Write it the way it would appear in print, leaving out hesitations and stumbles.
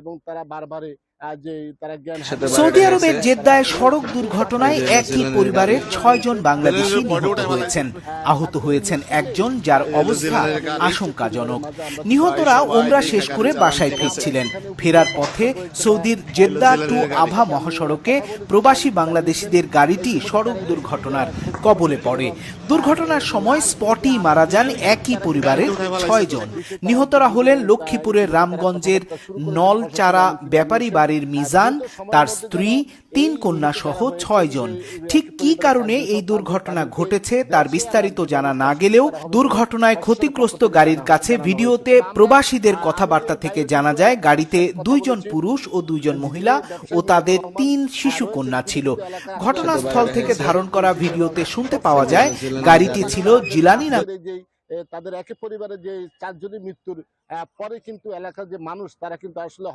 এবং তারা বারবারে যে তারা জ্ঞান সৌদি আরবের জেদ্দায় সড়ক দুর্ঘটনায় একই পরিবারের ৬ জন বাংলাদেশি নিহত হয়েছেন। আহত হয়েছেন একজন, যার অবস্থা আশঙ্কাজনক। নিহতরা ওমরা শেষ করে বাসায় ফিরছিলেন। ফেরার পথে সৌদির জেদ্দা টু আভা মহাসড়কে প্রবাসী বাংলাদেশিদের গাড়িটি সড়ক দুর্ঘটনার কবলে পড়ে। দুর্ঘটনার সময় স্পটেই মারা যান একই পরিবারের ৬ জন। নিহতরা হলেন লক্ষ্মীপুরের রামগঞ্জের নলচারা ব্যাপারী বাড়ির মিজান, তার স্ত্রী, ৩ কন্যা সহ ৬ জন। ঠিক কী কারণে এই দুর্ঘটনা ঘটেছে তার বিস্তারিত জানা না গেলেও দুর্ঘটনায় ক্ষতিগ্রস্ত গাড়ির কাছে ভিডিওতে প্রবাসীদের কথাবার্তা থেকে জানা যায় গাড়িতে ২ জন পুরুষ ও ২ জন মহিলা ও তাদের ৩ শিশু কন্যা ছিল। ঘটনাস্থল থেকে ধারণ করা ভিডিওতে শুনতে পাওয়া যায় গাড়িটি ছিল জিলানি না তাদের একই পরিবারের যে ৪ জনের মৃত্যুর পরে কিন্তু এলাকার যে মানুষ তারা কিন্তু আসলে